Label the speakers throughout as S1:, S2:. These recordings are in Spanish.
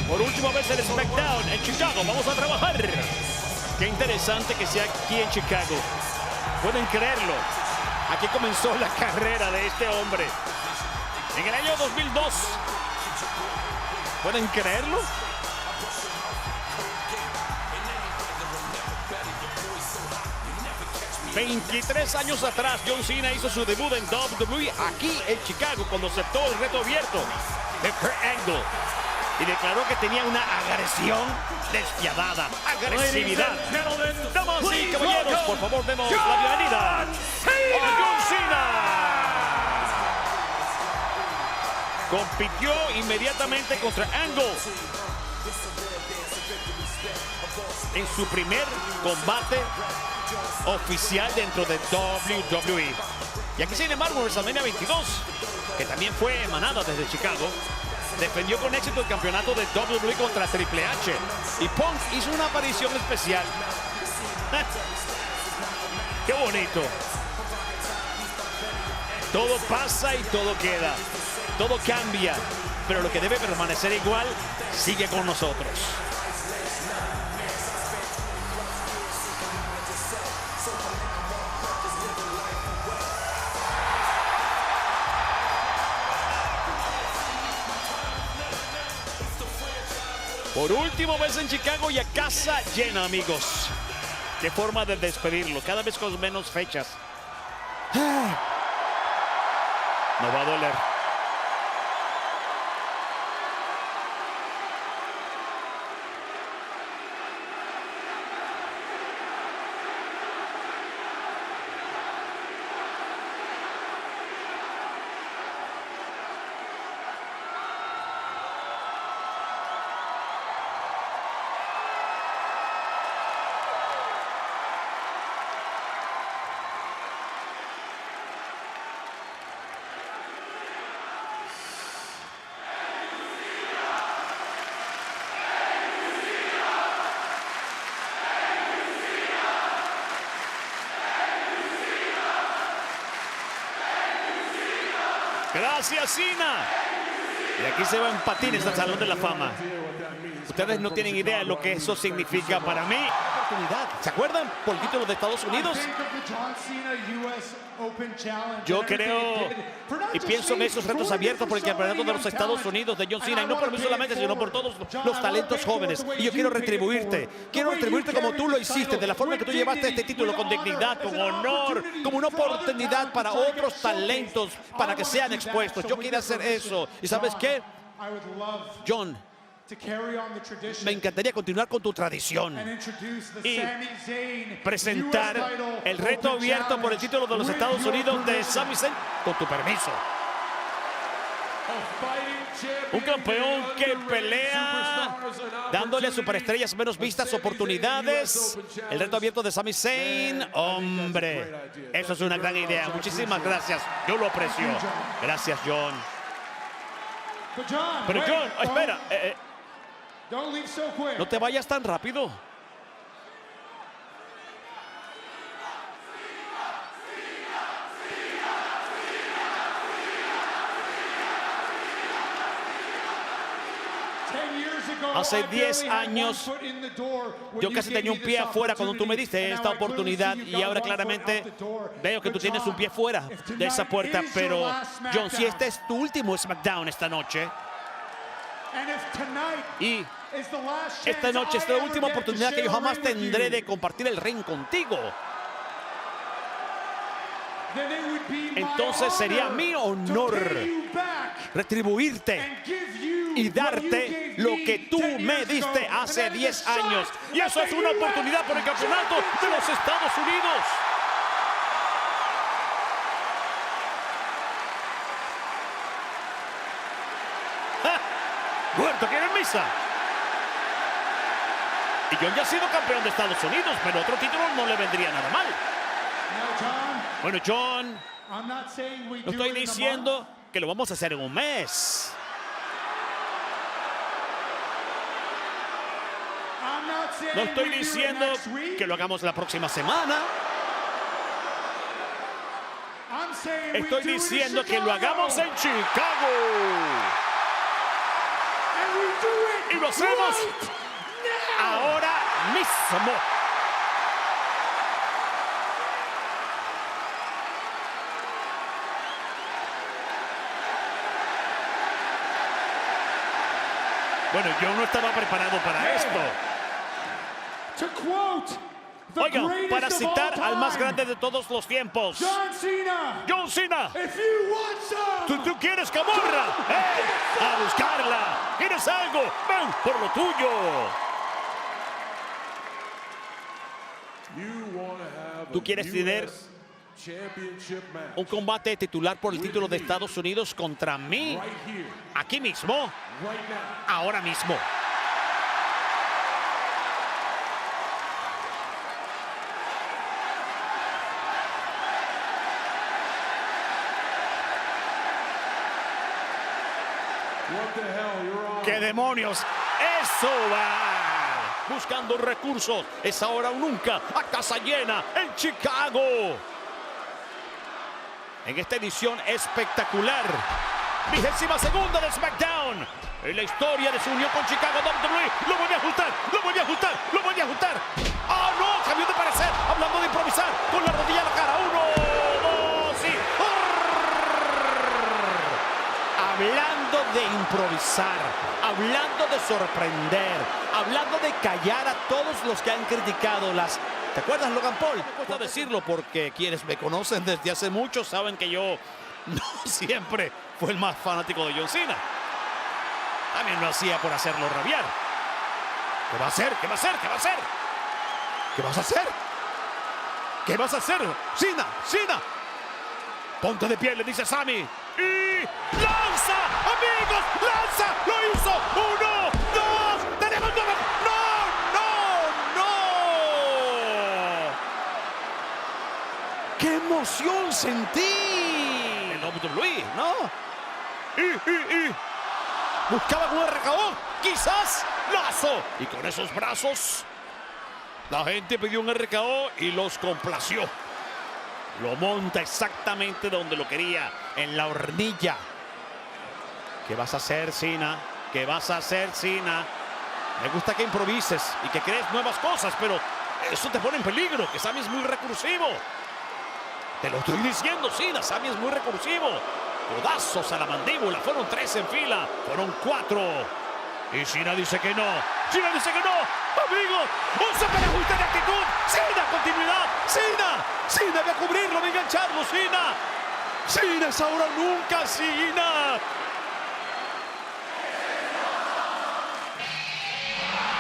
S1: Por última vez el SmackDown en Chicago. Vamos a trabajar. Qué interesante que sea aquí en Chicago. Pueden creerlo. Aquí comenzó la carrera de este hombre. En el año 2002. ¿Pueden creerlo? ...23 años atrás, John Cena hizo su debut en WWE aquí en Chicago cuando aceptó el reto abierto de Kurt Angle y declaró que tenía una agresión despiadada, agresividad. Damas y caballeros, por favor, demos la bienvenida a John Cena. Compitió inmediatamente contra Angle en su primer combate oficial dentro de WWE. Y aquí, sin embargo, en WrestleMania 22, que también fue emanada desde Chicago, defendió con éxito el campeonato de WWE contra Triple H. Y Punk hizo una aparición especial. ¡Qué bonito! Todo pasa y todo queda. Todo cambia. Pero lo que debe permanecer igual sigue con nosotros. Por última vez en Chicago y a casa llena, amigos. Qué forma de despedirlo, cada vez con menos fechas. No va a doler. Gracias, Cena. Y aquí se va en patines al Salón de la Fama. Ustedes no tienen idea de lo que eso significa para mí. ¿Se acuerdan? Por el título de Estados Unidos. Yo creo y pienso en esos retos abiertos por el campeonato de los Estados Unidos de John Cena. Y no por mí solamente, sino por todos los talentos jóvenes. Y yo quiero retribuirte. Quiero retribuirte como tú lo hiciste, de la forma que tú llevaste este título con dignidad, con honor, como una oportunidad para otros talentos, para que sean expuestos. Yo quiero hacer eso. ¿Y sabes qué? John, me encantaría continuar con tu tradición y presentar el reto abierto por el título de los Estados Unidos de Sami Zayn, con tu permiso. Un campeón que pelea dándole a superestrellas menos vistas oportunidades. El reto abierto de Sami Zayn. Hombre, eso es una gran idea. Muchísimas gracias. Yo lo aprecio. Gracias, John. Pero John, espera. No te vayas tan rápido. Hace 10 años yo casi tenía un pie afuera cuando tú me diste esta oportunidad y ahora claramente veo que tú tienes un pie fuera de esa puerta. Pero John, si este es tu último SmackDown esta noche y esta noche es la última oportunidad que yo jamás tendré de compartir el ring contigo, entonces sería mi honor retribuirte y darte lo que tú me diste hace 10 años. Y eso es una oportunidad por el campeonato de los Estados Unidos. Muerto, ¿quieren misa? Y John ya ha sido campeón de Estados Unidos, pero otro título no le vendría nada mal. Bueno, John, no estoy diciendo que lo vamos a hacer en un mes. No estoy diciendo que lo hagamos la próxima semana. Estoy diciendo que lo hagamos en Chicago. Y lo hacemos ahora mismo. Bueno, yo no estaba preparado para esto. Oigan, para citar al más grande de todos los tiempos, John Cena. ¿Tú quieres camorra? A buscarla. ¿Quieres algo? Ven por lo tuyo. ¿Tú quieres tener un combate titular por el título de Estados Unidos contra mí? Aquí mismo. Ahora mismo. ¡Qué demonios! ¡Eso va! Buscando recursos. Es ahora o nunca. A casa llena en Chicago. En esta edición espectacular. 22ª de SmackDown. En la historia de su unión con Chicago WWE. Lo voy a ajustar. Lo voy a ajustar. Lo voy a ajustar. ¡Ah, no! Cambió de parecer. Hablando de improvisar. Con la rodilla a la cara. 1, 2 y... Hablando de improvisar, hablando de sorprender, hablando de callar a todos los que han criticado las... ¿Te acuerdas, Logan Paul? Me cuesta decirlo porque quienes me conocen desde hace mucho saben que yo no siempre fue el más fanático de John Cena. También lo hacía por hacerlo rabiar. ¿Qué va a hacer? ¿Qué va a hacer? ¿Qué va a hacer? ¿Qué vas a hacer? ¿Qué vas a hacer? ¡Cena! ¡Cena! Ponte de pie, le dice Sami. Y lanza, amigos, lanza, lo hizo. 1, 2, tenemos todo. No. ¡Qué emoción sentí! El WWE, ¿no? Y buscaban un RKO, quizás lazo. Y con esos brazos, la gente pidió un RKO y los complació. Lo monta exactamente donde lo quería, en la hornilla. ¿Qué vas a hacer, Cena? ¿Qué vas a hacer, Cena? Me gusta que improvises y que crees nuevas cosas, pero eso te pone en peligro, que Sami es muy recursivo. Te lo estoy diciendo, Cena, Sami es muy recursivo. Codazos a la mandíbula, fueron 3 en fila, fueron 4. Y Cena dice que no. Cena dice que no. Amigos, un superajuste de actitud. Cena, continuidad. Cena va a cubrirlo, va a engancharlo. Cena es ahora o nunca. Cena.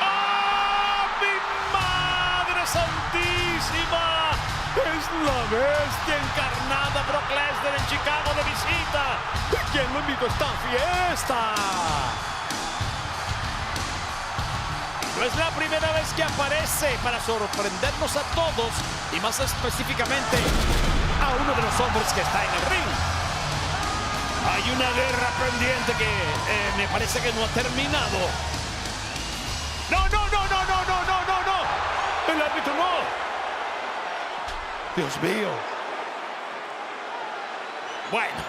S1: ¡Ah, mi madre santísima! Es la bestia encarnada. Brock Lesnar en Chicago de visita. ¿De quién lo invitó a esta fiesta? No es la primera vez que aparece para sorprendernos a todos y más específicamente a uno de los hombres que está en el ring. Hay una guerra pendiente que me parece que no ha terminado. ¡No! ¡El árbitro no! ¡Dios mío! Bueno,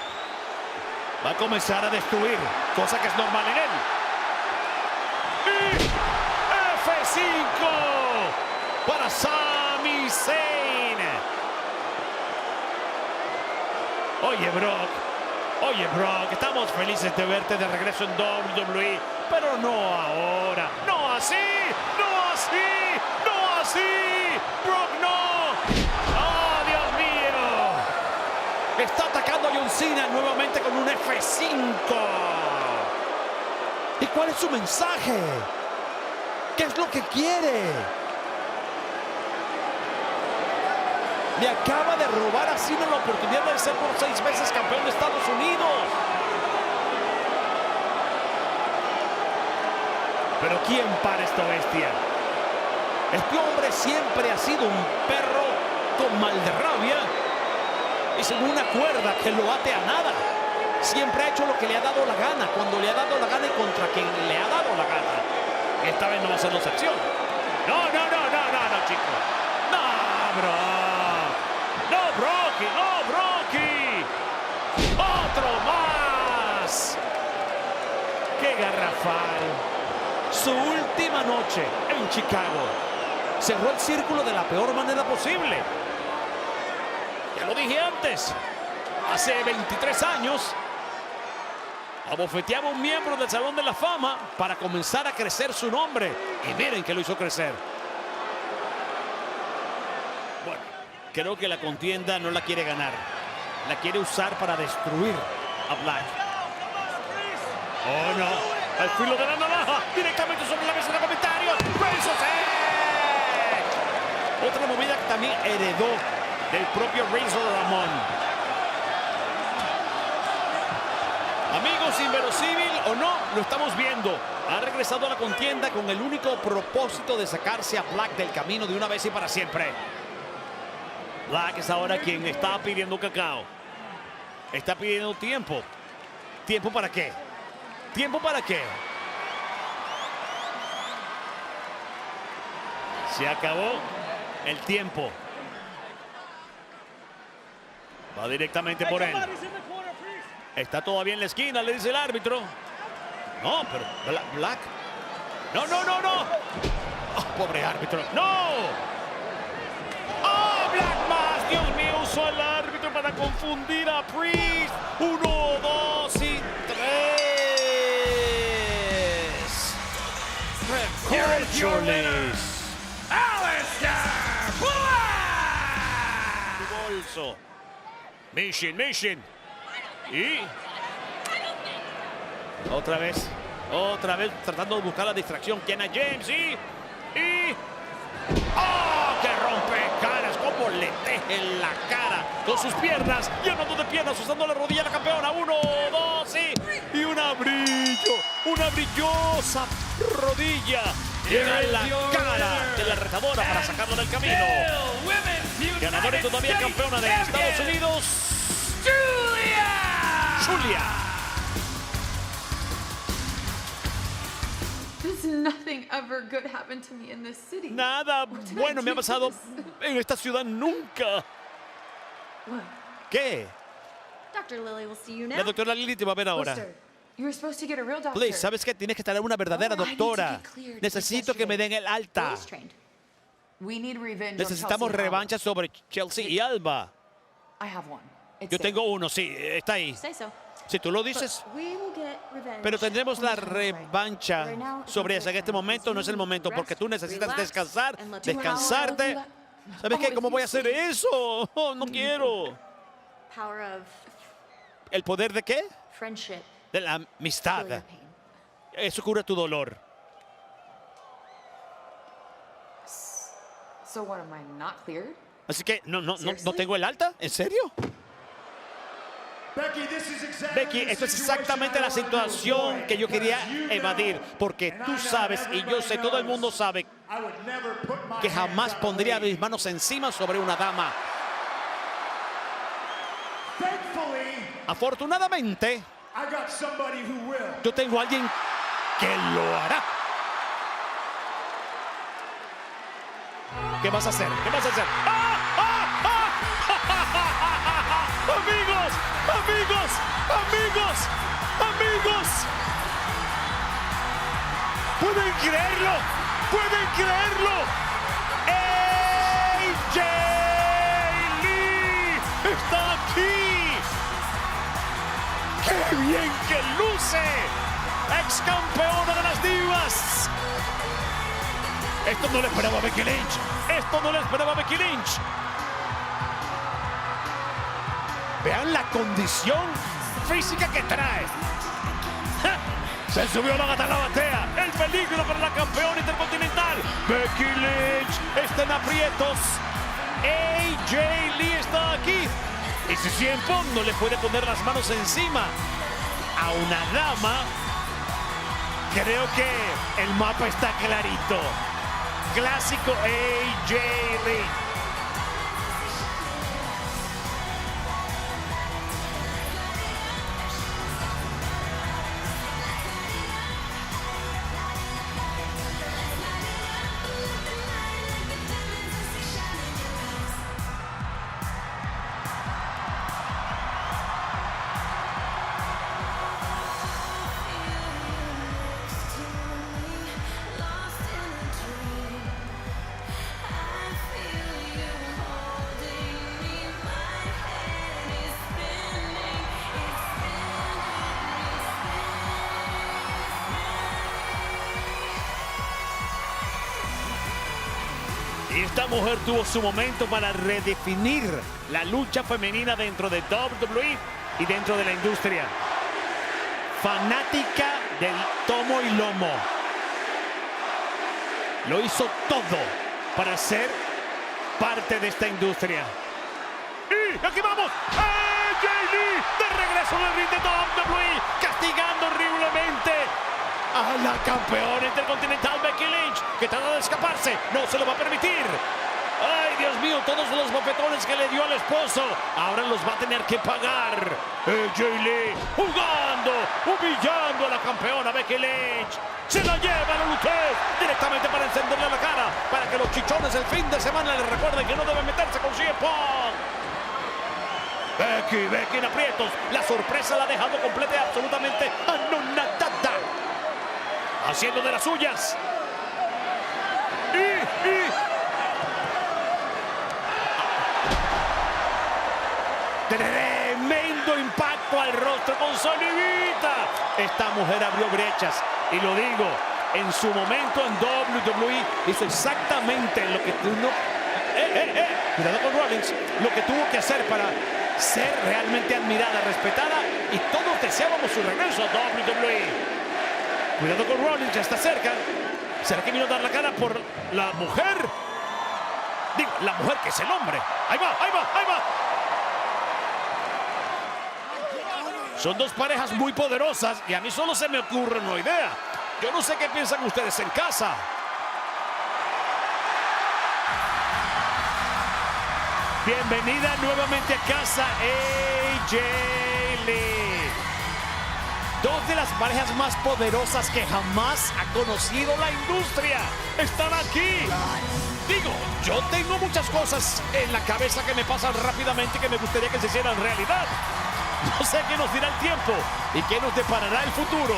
S1: va a comenzar a destruir, cosa que es normal en él. F5 para Sami Zayn. Oye, Brock, estamos felices de verte de regreso en WWE, pero no ahora. ¡No así! ¡Brock, no! ¡Oh, Dios mío! Está atacando a John Cena nuevamente con un F5. ¿Y cuál es su mensaje? ¿Qué es lo que quiere? Le acaba de robar a Cena la oportunidad de ser por 6 veces campeón de Estados Unidos. Pero ¿quién para esta bestia? Este hombre siempre ha sido un perro con mal de rabia y sin una cuerda que lo ate a nada. Siempre ha hecho lo que le ha dado la gana, cuando le ha dado la gana y contra quien le ha dado la gana. Esta vez no va a ser la excepción. No, chicos. No, Brocky. ¡Otro más! ¡Qué garrafal! triunfal. Su última noche en Chicago. Cerró el círculo de la peor manera posible. Ya lo dije antes. Hace 23 años abofeteaba un miembro del Salón de la Fama para comenzar a crecer su nombre. Y miren que lo hizo crecer. Bueno, creo que la contienda no la quiere ganar. La quiere usar para destruir a Black. Oh, no. Al filo de la navaja. Directamente sobre la mesa de comentarios. Otra movida que también heredó del propio Razor Ramón. Amigos, inverosímil o no, lo estamos viendo. Ha regresado a la contienda con el único propósito de sacarse a Black del camino de una vez y para siempre. Black es ahora quien está pidiendo cacao. Está pidiendo tiempo. ¿Tiempo para qué? ¿Tiempo para qué? Se acabó el tiempo. Va directamente por él. Está todavía en la esquina, le dice el árbitro. No, pero Black. No, no, no, no. Oh, pobre árbitro. No. Oh, Black más. Dios mío, usó al árbitro para confundir a Priest. 1, 2 y 3. Recorcholis. Aleister Black. Su bolso. Mission. Y otra vez tratando de buscar la distracción. Kiana James y ¡oh! Que rompe caras, como le teje la cara con sus piernas, llenando de piernas, usando la rodilla de la campeona. 1, 2 y una brillosa rodilla llega en la cara de la retadora para sacarlo del camino. Ganadora y todavía campeona de Estados Unidos, Julia. Nada bueno me ha pasado en esta ciudad nunca. ¿Qué? La doctora Lily te va a ver ahora. Please, ¿sabes qué? Tienes que estar en una verdadera doctora. Necesito que me den el alta. Necesitamos revancha sobre Chelsea y Alba. Yo tengo uno, sí, está ahí. Si tú lo dices. Pero tendremos la revancha sobre esa. En este momento no es el momento porque tú necesitas descansar, descansarte. ¿Sabes qué? ¿Cómo voy a hacer eso? Oh, no quiero. ¿El poder de qué? De la amistad. Eso cura tu dolor. Así que no tengo el alta. ¿En serio? Becky, esto es exactamente la situación que yo quería evadir, porque tú sabes y yo sé, todo el mundo sabe que jamás pondría mis manos encima sobre una dama. Afortunadamente, yo tengo a alguien que lo hará. ¿Qué vas a hacer? ¿Qué vas a hacer? ¡Ah! ¡Ah! ¡Ah! ¡Amigos! ¡Amigos! ¡Amigos! ¡Amigos! ¿Pueden creerlo? ¿Pueden creerlo? AJ Lee está aquí. ¡Qué bien que luce! Ex campeona de las divas. Esto no le esperaba a Becky Lynch. Esto no le esperaba a Becky Lynch. Vean la condición física que trae. ¡Ja! Se subió la gata a la batea. El peligro para la campeona intercontinental. Becky Lynch está en aprietos. AJ Lee está aquí. Y si CM Punk no le puede poner las manos encima a una dama, creo que el mapa está clarito. Clásico AJ Lee. Y esta mujer tuvo su momento para redefinir la lucha femenina dentro de WWE y dentro de la industria. Fanática del tomo y lomo. Lo hizo todo para ser parte de esta industria. Y aquí vamos. AJ Lee de regreso en el ring de WWE, castigando horriblemente a la campeona intercontinental Becky Lynch, que trata de escaparse. No se lo va a permitir. Ay, Dios mío, todos los bofetones que le dio al esposo, ahora los va a tener que pagar. AJ Lee jugando, humillando a la campeona Becky Lynch. Se la lleva a la lucha directamente para encenderle la cara, para que los chichones el fin de semana le recuerden que no deben meterse con CM Punk. Becky en aprietos. La sorpresa la ha dejado completa y absolutamente anonadada, haciendo de las suyas. Tremendo impacto al rostro con salivita. Esta mujer abrió brechas. Y lo digo, en su momento en WWE hizo exactamente lo que tuvo. Cuidado con Rollins. Lo que tuvo que hacer para ser realmente admirada, respetada. Y todos deseábamos su regreso a WWE. Cuidado con Rollins, ya está cerca. ¿Será que vino a dar la cara por la mujer? Digo, la mujer que es el hombre. Ahí va, ahí va, ahí va. Son dos parejas muy poderosas y a mí solo se me ocurre una idea. Yo no sé qué piensan ustedes en casa. Bienvenida nuevamente a casa, AJ Lee. Dos de las parejas más poderosas que jamás ha conocido la industria están aquí. Digo, yo tengo muchas cosas en la cabeza que me pasan rápidamente que me gustaría que se hicieran realidad. No sé qué nos dirá el tiempo y qué nos deparará el futuro,